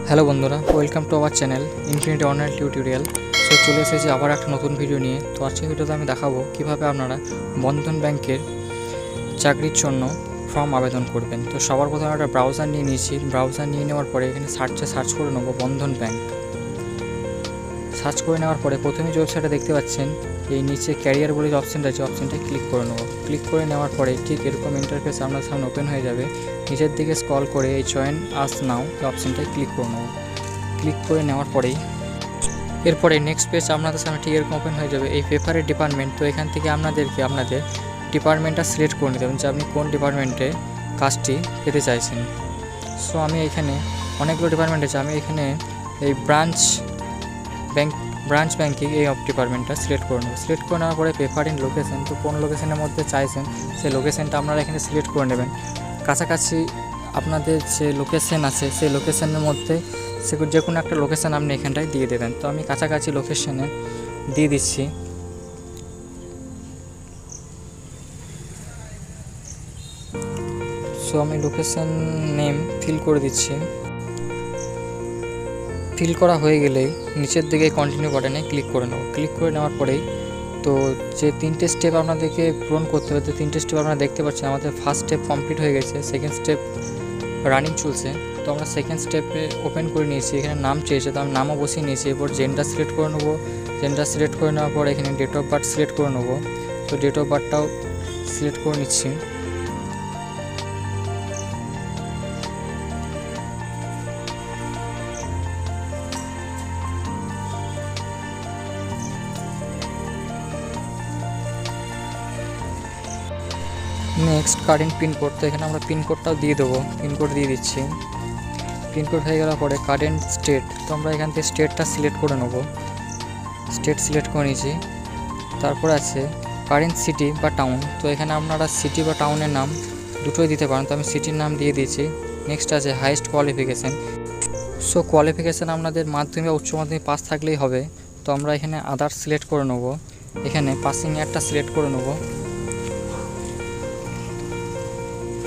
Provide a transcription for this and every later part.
Hello বন্ধুরা, welcome to our channel infinity online tutorial. So চলে এসেছি আবার একটা নতুন ভিডিও নিয়ে। তো আজকের ভিডিওতে আমি দেখাবো কীভাবে আপনারা বন্ধন ব্যাংকের চাকরির জন্য ফর্ম আবেদন করবেন। তো সবার প্রথমে একটা ব্রাউজার নিয়ে নিয়েছি। ব্রাউজার নিয়ে নেওয়ার পরে এখানে সার্চ করে নেবো বন্ধন ব্যাংক। সার্চ করে নেওয়ার পরে প্রথমে যে ওয়েবসাইটটা দেখতে পাচ্ছেন, এই নিচে ক্যারিয়ার বলে যে অপশানটা আছে, অপশানটা ক্লিক করে নেবো। ক্লিক করে নেওয়ার পরে ঠিক এরকম ইন্টারফেস আপনার সামনে ওপেন হয়ে যাবে। নিচের দিকে স্ক্রল করে এই জয়েন আস নাও এই অপশানটায় ক্লিক করে নেবো। ক্লিক করে নেওয়ার পরেই এরপরে নেক্সট পেজ আপনাদের সামনে ঠিক এরকম ওপেন হয়ে যাবে। এই পেপারের ডিপার্টমেন্ট, তো এখান থেকে আপনাদের ডিপার্টমেন্টটা সিলেক্ট করে নিতে হবে যে আপনি কোন ডিপার্টমেন্টে কাজটি পেতে চাইছেন। সো আমি এখানে অনেকগুলো ডিপার্টমেন্ট আছে, আমি এখানে এই ব্রাঞ্চ ব্যাংকিং এই ডিপার্টমেন্টটা সিলেক্ট করে নেব। সিলেক্ট করে নেওয়ার পরে পেপার ইন লোকেশন, তো কোন লোকেশনের মধ্যে চাইছেন সেই লোকেশনটা আপনারা এখানে সিলেক্ট করে নেবেন। কাছাকাছি আপনাদের যে লোকেশন আছে সেই লোকেশনের মধ্যে যে কোনো একটা লোকেশান আপনি এখানটায় দিয়ে দেবেন। তো আমি কাছাকাছি লোকেশানে দিয়ে দিচ্ছি। সো আমি লোকেশান নেম ফিল করে দিচ্ছি। ফিল করা হয়ে গেলেই নিচের দিকে কন্টিনিউ বাটনে ক্লিক করে নেব। ক্লিক করে নেওয়ার পরেই তো যে তিনটে স্টেপ আপনাদেরকে পূরণ করতে হবে, তো তিনটে স্টেপ আপনারা দেখতে পাচ্ছেন আমাদের ফার্স্ট স্টেপ কমপ্লিট হয়ে গেছে, সেকেন্ড স্টেপ রানিং চলছে। তো আমরা সেকেন্ড স্টেপে ওপেন করে নিয়েছি। এখানে নাম চেয়েছে, তো আমি নামও বসিয়ে নিয়েছি। এরপর জেন্ডার সিলেক্ট করে নেবো। জেন্ডার সিলেক্ট করে নেওয়ার পর এখানে ডেট অফ বার্থ সিলেক্ট করে নেবো। তো ডেট অফ বার্থটাও সিলেক্ট করে নিচ্ছি। নেক্সট কারেন্ট পিনকোড, তো এখানে আমরা পিনকোডটাও দিয়ে দেবো। পিনকোড দিয়ে দিচ্ছি। পিনকোড হয়ে গেলার পরে কারেন্ট স্টেট, তো আমরা এখান থেকে স্টেটটা সিলেক্ট করে নেবো। স্টেট সিলেক্ট করে নিয়েছি। তারপর আছে কারেন্ট সিটি বা টাউন, তো এখানে আপনারা সিটি বা টাউনের নাম দুটোই দিতে পারেন, তো আমি সিটির নাম দিয়ে দিয়েছি। নেক্সট আছে হাইয়েস্ট কোয়ালিফিকেশান, সো কোয়ালিফিকেশান আপনাদের মাধ্যমিক বা উচ্চ মাধ্যমিক পাস থাকলেই হবে। তো আমরা এখানে আদার্স সিলেক্ট করে নেবো। এখানে পাসিং ইয়ারটা সিলেক্ট করে নেবো।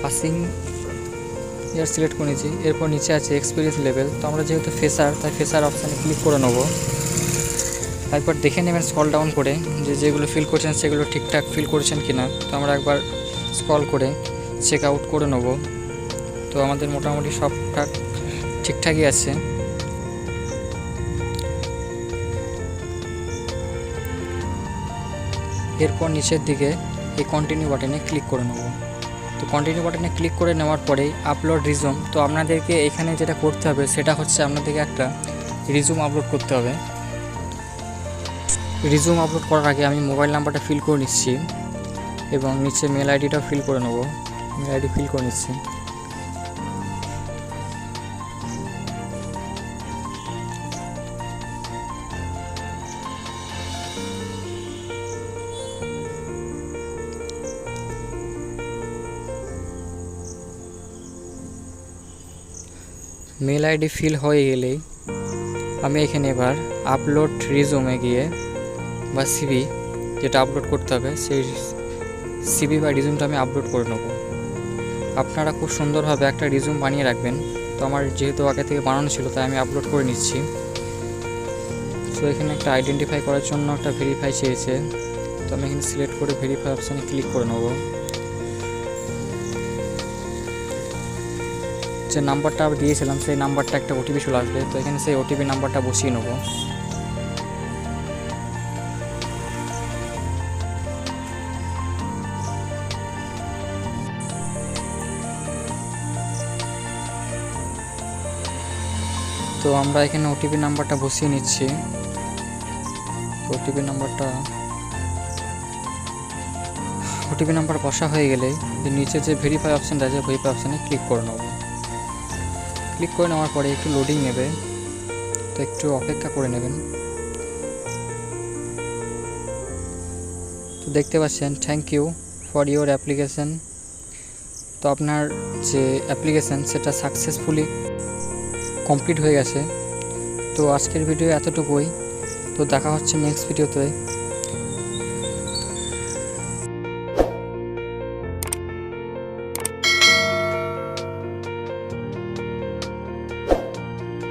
পাসিং ইয়ার সিলেক্ট করে নিয়েছি। এরপর নিচে আছে এক্সপিরিয়েন্স লেভেল, তো আমরা যেহেতু ফ্রেশার তাই ফ্রেশার অপশানে ক্লিক করে নেবো। একবার দেখে নেবেন স্ক্রল ডাউন করে যেগুলো ফিল করছেন সেগুলো ঠিকঠাক ফিল করেছেন কি না। তো আমরা একবার স্ক্রল করে চেক আউট করে নেব। তো আমাদের মোটামুটি সবটা ঠিকঠাকই আছে। এরপর নিচের দিকে এই কন্টিনিউ বাটনে ক্লিক করে নেব। তো কন্টিনিউ বাটনে ক্লিক করে নেওয়ার পরেই আপলোড রিজুম, তো আপনাদেরকে এখানে যেটা করতে হবে সেটা হচ্ছে আপনাদেরকে একটা রিজুম আপলোড করতে হবে। রিজুম আপলোড করার আগে আমি মোবাইল নাম্বারটা ফিল করে নিচ্ছি এবং নিচে মেল আইডিটাও ফিল করে নেব। মেল আইডি ফিল করে নিচ্ছি। মেল আইডি ফিল হয়ে গেলেই আমি এখানে এবার আপলোড রিজুমে গিয়ে বা সিভি যেটা আপলোড করতে হবে সেই সিভি বা রিজুমটা আমি আপলোড করে নেব। আপনারা খুব সুন্দরভাবে একটা রিজুম বানিয়ে রাখবেন। তো আমার যেহেতু আগে থেকে বানানো ছিল তাই আমি আপলোড করে নিচ্ছি। সো এখানে একটা আইডেন্টিফাই করার জন্য একটা ভেরিফাই চেয়েছে, তো আমি এখানে সিলেক্ট করে ভেরিফাই অপশানে ক্লিক করে নেব। যে নাম্বারটা দিয়েছিলাম সেই নাম্বারটা একটা ওটিপি চলে আসবে, তো এখানে সেই ওটিপি নাম্বারটা বসিয়ে নেব। তো আমরা এখানে ওটিপি নাম্বারটা বসিয়ে নিচ্ছি। ওটিপি নাম্বার বসা হয়ে গেলে নিচে যে ভেরিফাই অপশানটা আছে ভেরিফাই অপশানে ক্লিক করে নেব। ক্লিক করে নেওয়ার পরে একটু লোডিং নেবে, তো একটু অপেক্ষা করে নেবেন। তো দেখতে পাচ্ছেন thank you for your application, তো আপনার যে অ্যাপ্লিকেশান সেটা সাকসেসফুলি কমপ্লিট হয়ে গেছে। তো আজকের ভিডিও এতটুকুই। তো দেখা হচ্ছে নেক্সট ভিডিওতে।